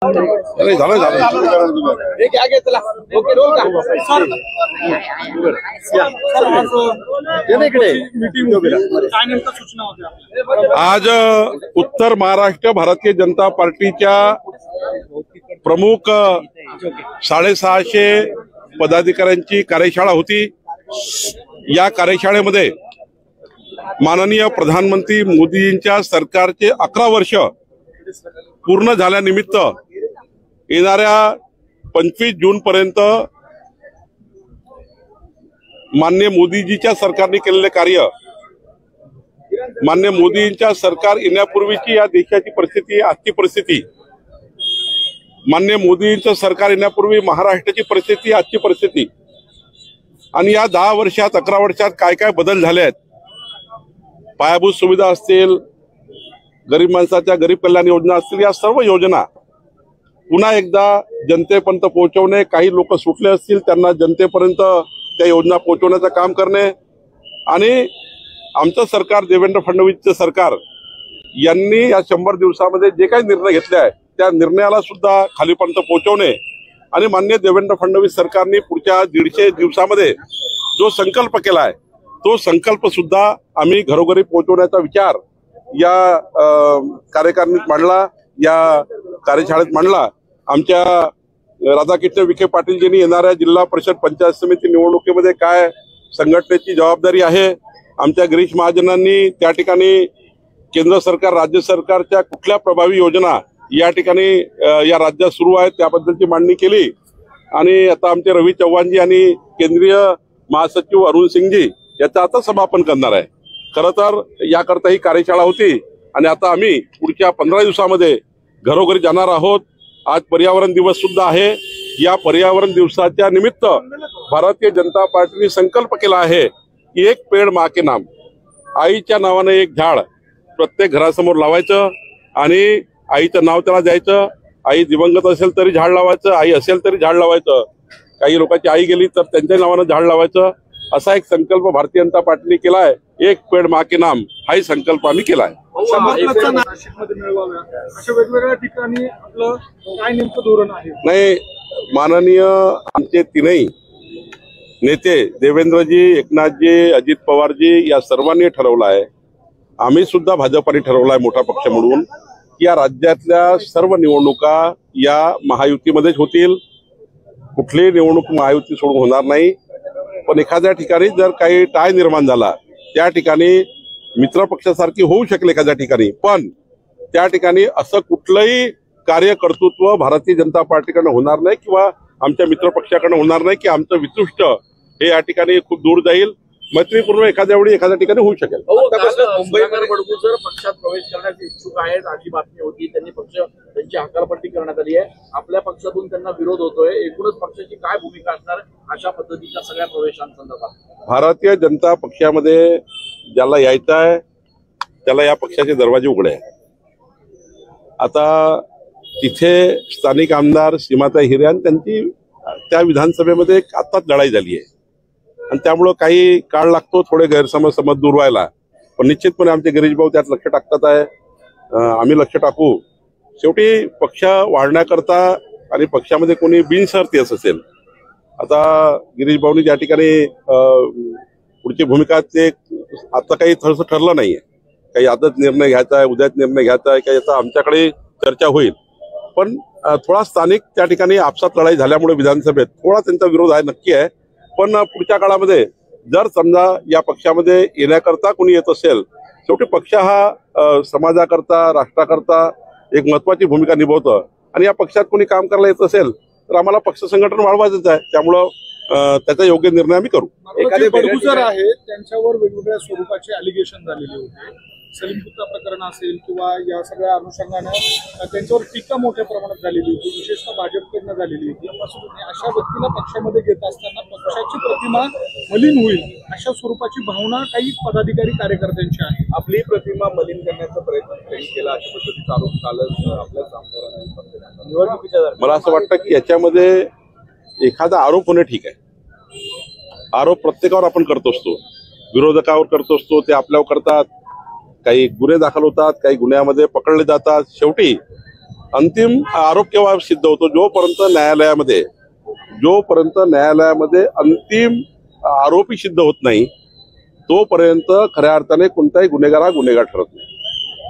नाही झालं हे क्या घे चला ओके रोल का सर मीटिंग काय नेमकं सूचना होत्या आज उत्तर महाराष्ट्र भारतीय जनता पार्टीच्या प्रमुख 650 पदाधिकाऱ्यांची कार्यशाळा होती। या कार्यशाळेमध्ये माननीय प्रधानमंत्री मोदींच्या सरकारचे 11 वर्ष पूर्ण झाल्यानिमित्त येणाऱ्या 25 जून पर्यंत माननीय मोदीजीच्या सरकारने केलेले कार्य, माननीय मोदींच्या सरकार येण्यापूर्वीची या देशाची परिस्थिती, आजची परिस्थिती, माननीय मोदींचं सरकार येण्यापूर्वी महाराष्ट्राची परिस्थिती, आजची परिस्थिती आणि या 10 वर्षात 11 वर्षात काय काय बदल झाले आहेत, पायाभूत सुविधा असतील, गरीब माणसाच्या गरीब कल्याण योजना असतील, या सर्व योजना पुन्हा एकदा जनतेपर्यंत पोहोचवणे, काही लोक सुटले असतील त्यांना जनतेपर्यंत त्या योजना पोहोचवण्याचं काम करणे आणि आमचं सरकार, देवेंद्र फडणवीसचं सरकार यांनी या 100 दिवसामध्ये जे काही निर्णय घेतले आहे त्या निर्णयाला सुद्धा खालीपर्यंत पोहोचवणे आणि माननीय देवेंद्र फडणवीस सरकारने पुढच्या 150 दिवसामध्ये जो संकल्प केला आहे तो संकल्प सुद्धा आम्ही घरोघरी पोहोचवण्याचा विचार या कार्यकारिणीत मांडला, या कार्यशाळेत मांडला। आमच्या राधाकृष्ण विखे पाटीलजींनी येणाऱ्या जिल्हा परिषद पंचायत समिती निवडणुकीमध्ये काय संघटनेची जबाबदारी आहे, आमच्या गिरीश महाजनांनी त्या ठिकाणी केंद्र सरकार, राज्य सरकारच्या कुठल्या प्रभावी योजना या ठिकाणी या राज्यात सुरू आहेत त्याबद्दलची मांडणी केली आणि आता आमचे रवी चव्हाणजी आणि केंद्रीय महासचिव अरुण सिंगजी याचं आता समापन करणार आहे। खरं तर याकरता ही कार्यशाळा होती आणि आता आम्ही पुढच्या 15 दिवसामध्ये घरोघरी जाणार आहोत। आज पर्यावरण दिवस सुद्धा आहे। या पर्यावरण दिवसाच्या निमित्त भारतीय जनता पार्टीने संकल्प केला आहे की एक पेड़ माँ के नाम, आईच्या नावाने एक झाड प्रत्येक घरासमोर लावायचं आणि आईचं नाव त्याला द्यायचं। आई दिवंगत असेल तरी झाड लावायचं, आई असेल तरी झाड लावायचं, काही लोकांची आई गेली तर त्यांच्या नावानं झाड लावायचं, असा एक संकल्प भारतीय जनता पार्टीने केला आहे। एक पेड़ माँ के नाम हाही संकल्प आम्ही केला आहे। अशा वेगवेगळ्या ठिकाणी आपलं काय नेमकं धोरण आहे? नाही, माननीय आमचे तीनही नेते देवेंद्रजी, एकनाथजी, अजित पवारजी या सर्वांनी ठरवलं आहे, आम्ही सुद्धा भाजपाने ठरवलं आहे मोठा पक्ष म्हणून, की या राज्यातल्या सर्व निवडणुका या महायुतीमध्येच होतील। कुठलीही निवडणूक महायुती सोडून होणार नाही। पण एखाद्या ठिकाणी जर काही टाय निर्माण झाला, त्या ठिकाणी मित्र पक्षासारखी होऊ शकले एखाद्या ठिकाणी, पण त्या ठिकाणी असं कुठलंही कार्य कर्तृत्व भारतीय जनता पार्टीकडनं होणार नाही किंवा आमच्या मित्र पक्षाकडनं होणार नाही की आमचं वितुष्ट हे या ठिकाणी खूप दूर जाईल। मैत्रीपूर्ण एखाद्या वेळी एखाद्या ठिकाणी होऊ शकेल। मुंबईकर बडगू जर पक्षात प्रवेश करण्यास इच्छुक आहेत अशी बातमी होती, त्यांची हकालपट्टी करण्यात आली आहे, आपल्या पक्षातून त्यांना विरोध होतोय, एकूणच पक्षाची काय भूमिका असणार अशा पद्धतीच्या सगळ्या प्रवेशांसंदर्भात? भारतीय जनता पक्षामध्ये ज्याला यायचं आहे त्याला या पक्षाचे दरवाजे उघडे आहेत। आता तिथे स्थानिक आमदार सीमाताई हिरे आणि त्यांची त्या विधानसभेमध्ये आत्ताच लढाई झाली आहे आणि त्यामुळं काही काळ लागतो थोडे गैरसमज दूर व्हायला, पण निश्चितपणे आमचे गिरीश भाऊ त्यात लक्ष टाकतात आहे, आम्ही लक्ष टाकू। शेवटी पक्ष वाढण्याकरता आणि पक्षामध्ये कोणी बिनशर्ती असेल, आता गिरीश भाऊनी त्या ठिकाणी पुढची भूमिका ते आता काही थोडंसं ठरलं नाहीये, काही आजच निर्णय घ्यायचा आहे, उद्याच निर्णय घ्यायचा आहे, काही याचा आमच्याकडे चर्चा होईल, पण थोडा स्थानिक त्या ठिकाणी आपसात लढाई झाल्यामुळे विधानसभेत थोडा त्यांचा विरोध आहे, नक्की आहे। पण पुढच्या काळामध्ये जर समजा या पक्षामध्ये येण्याकरता कोणी येत असेल, शेवटी पक्ष हा समाजाकरता, राष्ट्राकरता एक महत्वाची भूमिका निभवतं आणि या पक्षात कोणी काम करायला येत असेल तर आम्हाला पक्ष संघटन वाढवायचंच आहे, त्यामुळं त्याचा योग्य निर्णय आम्ही करू। एखादे बडगुजर आहे त्यांच्यावर वेगवेगळ्या स्वरूपाचे अलिगेशन झालेले होते, सलीम कुत्ता प्रकरण असेल किंवा या सगळ्या अनुषंगाने त्यांच्यावर टीका मोठ्या प्रमाणात झालेली होती, विशेषतः भाजपकडनं झालेली होती। अशा व्यक्तीला पक्षामध्ये घेत असताना पक्षाची प्रतिमा मलिन होईल अशा स्वरूपाची भावना काही पदाधिकारी कार्यकर्त्यांची आहे। आपली प्रतिमा मलिन करण्याचा प्रयत्न केला अशा पद्धतीचा आरोप कालच आपल्याच आमदारांनी निवडणुकीच्या दरम्यान। मला असं वाटतं की याच्यामध्ये एखादा आरोप होणे ठीक आहे, आरोप प्रत्येकावर आपण करत असतो, विरोधकावर करत असतो, ते आपल्यावर करतात, काही गुन्हे दाखल होतात, काही गुन्ह्यामध्ये पकडले जातात। शेवटी अंतिम आरोप केव्हा सिद्ध होतो, जोपर्यंत न्यायालयामध्ये अंतिम आरोपी सिद्ध होत नाही तोपर्यंत खऱ्या अर्थाने कोणताही गुन्हेगार गुन्हेगार ठरत नाही.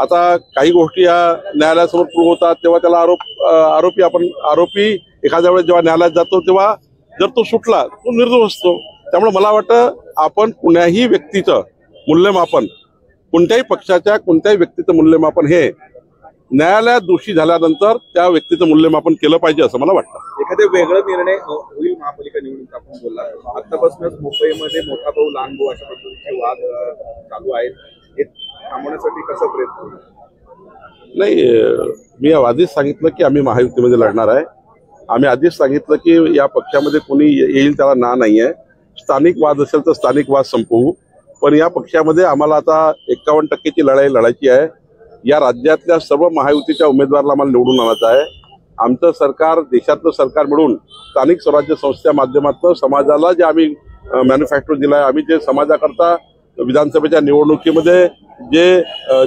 आता काही गोष्टी या न्यायालयासमोर प्रूव्ह होतात तेव्हा त्याला आरोपी एखाद्या वेळेस जेव्हा न्यायालयात जातो तेव्हा जर तो सुटला तो निर्दोष असतो. त्यामुळे मला वाटतं आपण कुणाही व्यक्तीचं मूल्यमापन, कोणत्याही पक्षाच्या कोणत्याही व्यक्तीचं मूल्यमापन हे न्यायालयात दोषी झाल्यानंतर त्या व्यक्तीचं मूल्यमापन केलं पाहिजे असं मला वाटतं. एखादे वेगळा निर्णय होईल महापालिका निवडणूक आपण बोलला, आतापासूनच मुंबईमध्ये मोठा भाऊ लहान भाऊ अशा पद्धतीचे वाद चालू आहेत, हे थांबवण्यासाठी कसा प्रयत्न होईल? नाही, मी आधीच सांगितलं की आम्ही महायुतीमध्ये लढणार आहे. आम्ही आधीच सांगितलं की या पक्षामध्ये कोणी येईल त्याला ना नाही आहे. स्थानिक वाद असेल तर स्थानिक वाद संपवू, पण या पक्षामध्ये आम्हाला आता 51% लढाई लढायची आहे. या राज्यातल्या सर्व महायुतीच्या उमेदवाराला आम्हाला निवडून आणायचं आहे. आमचं सरकार, देशातलं सरकार मिळून स्थानिक स्वराज्य संस्थेच्या माध्यमातून समाजाला जे आम्ही मॅन्युफॅक्चर दिला आहे, आम्ही जे समाजाकरता विधानसभेच्या निवडणुकीमध्ये जे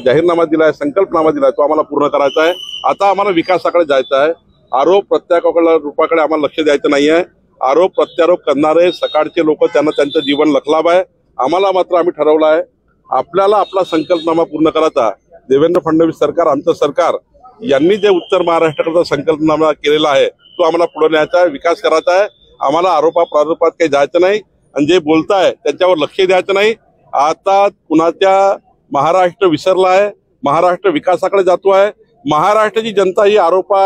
जाहीरनामा दिलाय, संकल्पनामा दिलाय, तो आम्हाला पूर्ण करायचा आहे. आता आम्हाला विकासाकडे जायचं आहे. आरोप प्रत्यारोपाकडे आम्हाला लक्ष द्यायचं नाही आहे. आरोप प्रत्यारोप करणारे सकाळचे लोक, त्यांना त्यांचं जीवन लखलाभ आहे. आम्हाला मात्र आम्ही ठरवलं आहे आपल्याला आपला संकल्पनामा पूर्ण करायचा. देवेंद्र फडणवीस सरकार, आमचं सरकार यांनी जे उत्तर महाराष्ट्राकरता संकल्पनामा केलेला आहे तो आम्हाला पुढे न्यायचा आहे, विकास करायचा आहे. आम्हाला आरोपात काही जायचं नाही आणि जे बोलताय त्यांच्यावर लक्ष द्यायचं नाही. आता कुणाच्या महाराष्ट्र विसरला आहे, महाराष्ट्र विकासाकडे जातो आहे. महाराष्ट्राची जनता ही आरोपा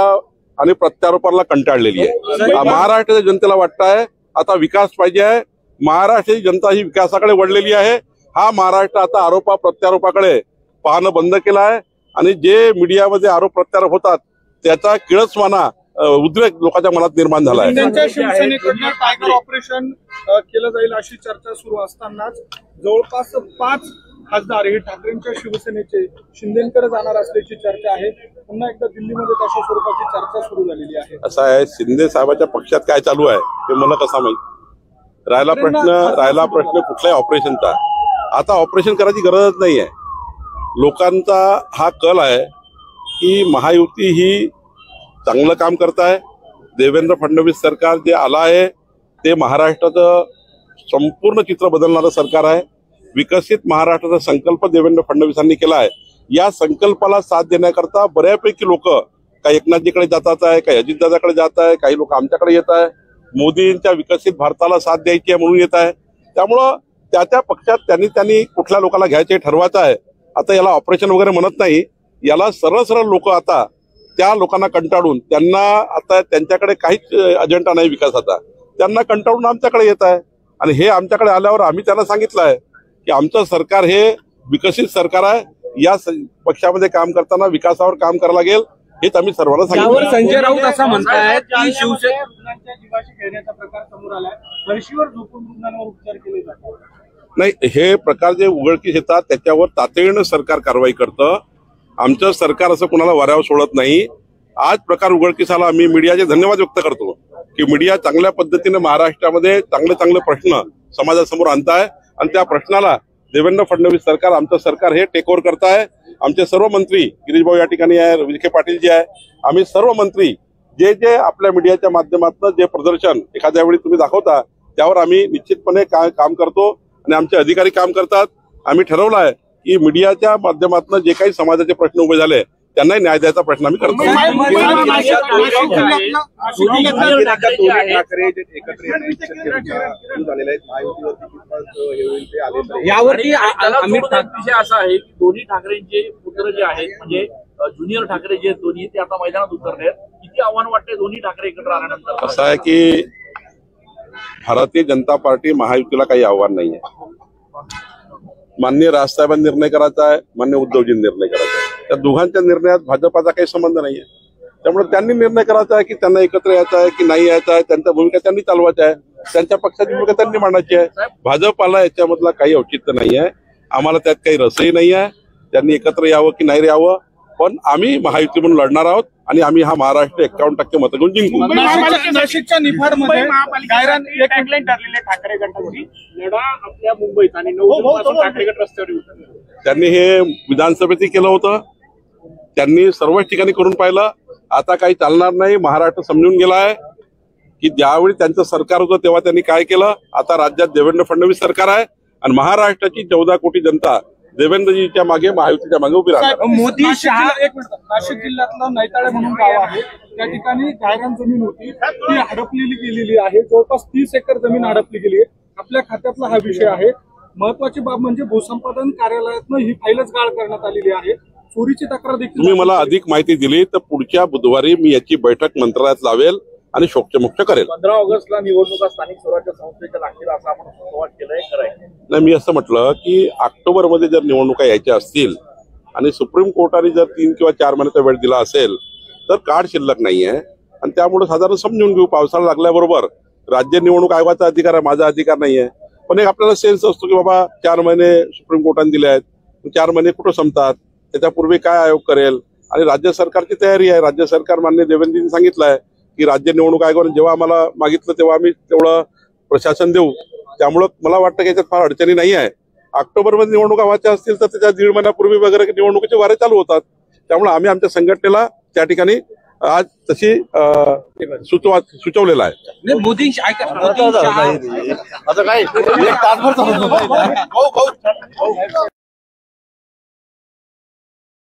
आणि प्रत्यारोपाला कंटाळलेली आहे. महाराष्ट्राच्या जनतेला वाटतं आहे आता विकास पाहिजे आहे. महाराष्ट्राची जनता ही विकासाकडे वळलेली आहे. हा महाराष्ट्र आता आरोपा प्रत्यारोपाकडे पाहणं बंद केलं आहे आणि जे मीडियामध्ये आरोप प्रत्यारोप होतात त्याचा किळसवाना उद्रेक लोकांच्या मनात निर्माण झाला आहे. त्यांच्या शिवसेनेकडनं टायगर ऑपरेशन केलं जाईल अशी चर्चा सुरू असतानाच जवळपास 5 खासदार हे ठाकरेंच्या शिवसेनेचे शिंदेकडे जाणार असल्याची चर्चा आहे. पुन्हा एकदा दिल्लीमध्ये तशा स्वरूपाची चर्चा सुरू झालेली आहे. असं आहे, शिंदे साहेबांच्या पक्षात काय चालू आहे हे मला कसा माहित. राहिला प्रश्न कुठल्याही ऑपरेशनचा. आता ऑपरेशन करायची गरजच नाही आहे. लोकांचा हा कल आहे की महायुती ही चांगलं काम करत आहे. देवेंद्र फडणवीस सरकार जे आलं आहे ते महाराष्ट्राचं संपूर्ण चित्र बदलणारं सरकार आहे. विकसित महाराष्ट्राचा संकल्प देवेंद्र फडणवीसांनी केला आहे. या संकल्पाला साथ देण्याकरता बऱ्यापैकी लोक काही एकनाथजीकडे जातात आहे, काही अजितदादाकडे जात आहे, काही लोक आमच्याकडे येत आहे. मोदींच्या विकसित भारताला साथ द्यायची आहे म्हणून येत आहे. त्यामुळं त्या पक्षात त्यांनी कुठल्या लोकांना घ्यायचे ठरवायचं आहे. आता याला ऑपरेशन वगैरे म्हणत नाही, याला सरळ लोक आता त्या लोकांना कंटाळून, त्यांना आता त्यांच्याकडे काहीच अजेंडा नाही विकासाचा, त्यांना कंटाळून आमच्याकडे येत आहे. आणि हे आमच्याकडे आल्यावर आम्ही त्यांना सांगितलं आहे की आमचं सरकार हे विकसित सरकार आहे. या पक्षामध्ये काम करताना विकासावर काम करावं लागेल हेच आम्ही सर्वांना सांगितलं. संजय राऊत असं म्हणतायत की शिवसेनेच्या जीवाशी खेळण्याचा प्रकार समोर आलाय. फरशीवर झोपून रुग्णांवर उपचार केले जातात. नाही, हे प्रकार जे उघडकीस येतात त्याच्यावर तातडीनं सरकार कारवाई करतं. आमचं सरकार असं कुणाला वाऱ्यावर सोडत नाही. आज प्रकार उघडकीस आला, आम्ही मीडियाचे धन्यवाद व्यक्त करतो की मीडिया चांगल्या पद्धतीने महाराष्ट्रामध्ये चांगले प्रश्न समाजासमोर आणताय आणि त्या प्रश्नाला देवेंद्र फडणवीस सरकार, आमचं सरकार हे टेक ओव्हर करताय. आमचे सर्व मंत्री गिरीश भाऊ या ठिकाणी आहे, विखे पाटील जी आहे, आम्ही सर्व मंत्री जे आपल्या मीडियाच्या माध्यमातून जे प्रदर्शन एखाद्या वेळी तुम्ही दाखवता त्यावर आम्ही निश्चितपणे काम करतो आणि आमचे अधिकारी काम करतात. आम्ही ठरवलं आहे की मीडियाच्या माध्यमातून जे काही समाजाचे प्रश्न उभे झाले त्यांनाही न्याय द्यायचा प्रश्न आम्ही करतो. यावरती विषय असा आहे की दोन्ही ठाकरेंचे पुत्र जे आहेत, म्हणजे ज्युनियर ठाकरे जे दोन्ही, ते आता मैदानात उतरले आहेत. किती आव्हान वाटते दोन्ही ठाकरे एकत्र आल्यानंतर? असं आहे की भारतीय जनता पार्टी महायुतीला काही आव्हान नाही आहे. माननीय राजसाहेबांनी निर्णय करायचा आहे, माननीय उद्धवजींनी निर्णय करायचा आहे. त्या दोघांच्या निर्णयात भाजपाचा काही संबंध नाहीये. त्यामुळे त्यांनी निर्णय करायचा आहे की त्यांना एकत्र यायचं आहे की नाही यायचं आहे. त्यांच्या भूमिका त्यांनी चालवायच्या आहे, त्यांच्या पक्षाची भूमिका त्यांनी मांडायची आहे. भाजपाला याच्यामधला काही औचित्य नाही आहे. आम्हाला त्यात काही रसही नाही आहे. त्यांनी एकत्र यावं की नाही यावं, पण आम्ही महायुती म्हणून लढणार आहोत आणि आम्ही हा महाराष्ट्र 51% मतं घेऊन जिंकू. नाशिकच्या निफाडमध्ये टॅगलाईन ठरलेले ठाकरे गटाची लढा आपल्या मुंबईत आणि 9 ठाकरे गट रस्त्यावर उतरले. त्यांनी हे विधानसभेतही केलं होतं, त्यांनी सर्वच ठिकाणी करून पाहिलं. आता काही चालणार नाही. महाराष्ट्र समजून गेला आहे की ज्यावेळी त्यांचं सरकार होतं तेव्हा त्यांनी काय केलं. आता राज्यात देवेंद्र फडणवीस सरकार आहे आणि महाराष्ट्राची 14 कोटी जनता देवेंद्रजीच्या मागे, महायुतीच्या मागे उभी राहणार. मोदी नाशिक जिल्ह्यातलं नैताळे म्हणून गाव आहे, त्या ठिकाणी गायरान जमीन होती, ती हडपलेली गेलेली आहे. जवळपास 30 एकर जमीन हडपली गेली आहे. आपल्या खात्यातला हा विषय आहे. महत्वाची बाब म्हणजे भूसंपादन कार्यालयातनं ही फाईलच गाळ करण्यात आलेली आहे. चोरीची तक्रार देखील तुम्ही मला अधिक माहिती दिली तर पुढच्या बुधवारी मी याची बैठक मंत्रालयात लावेल आणि शोकचमुक्त करेल. 15 ऑगस्टला निवडणुका स्थानिक स्वराज्य संस्थेच्या लागतील असं आपण संवाद केलाय, खरंय? नाही, मी असं म्हटलं की ऑक्टोबरमध्ये जर निवडणुका यायच्या असतील आणि सुप्रीम कोर्टाने जर 3 किंवा 4 महिन्याचा वेळ दिला असेल तर काळ शिल्लक नाहीये आणि त्यामुळे साधारण समजून घेऊ. पावसाळा लागल्याबरोबर राज्य निवडणूक आयोगाचा अधिकार आहे, माझा अधिकार नाहीये. पण एक आपल्याला सेन्स असतो की बाबा 4 महिने सुप्रीम कोर्टाने दिले आहेत, 4 महिने कुठं संपतात, त्याच्यापूर्वी काय आयोग करेल. आणि राज्य सरकारची तयारी आहे. राज्य सरकार मान्य देवेंद्रजींनी सांगितलं आहे की राज्य निवडणूक आयोगाने जेव्हा आम्हाला मागितलं तेव्हा आम्ही तेवढं प्रशासन देऊ. त्यामुळं मला वाटतं की याच्यात फार अडचणी नाही आहे. ऑक्टोबरमध्ये निवडणुका व्हायच्या असतील तर त्याच्या 1.5 महिन्यापूर्वी वगैरे निवडणुकीचे वारे चालू होतात. त्यामुळे आम्ही आमच्या संघटनेला त्या ठिकाणी आज तशी सुचवलेलं आहे. मोदी आता काय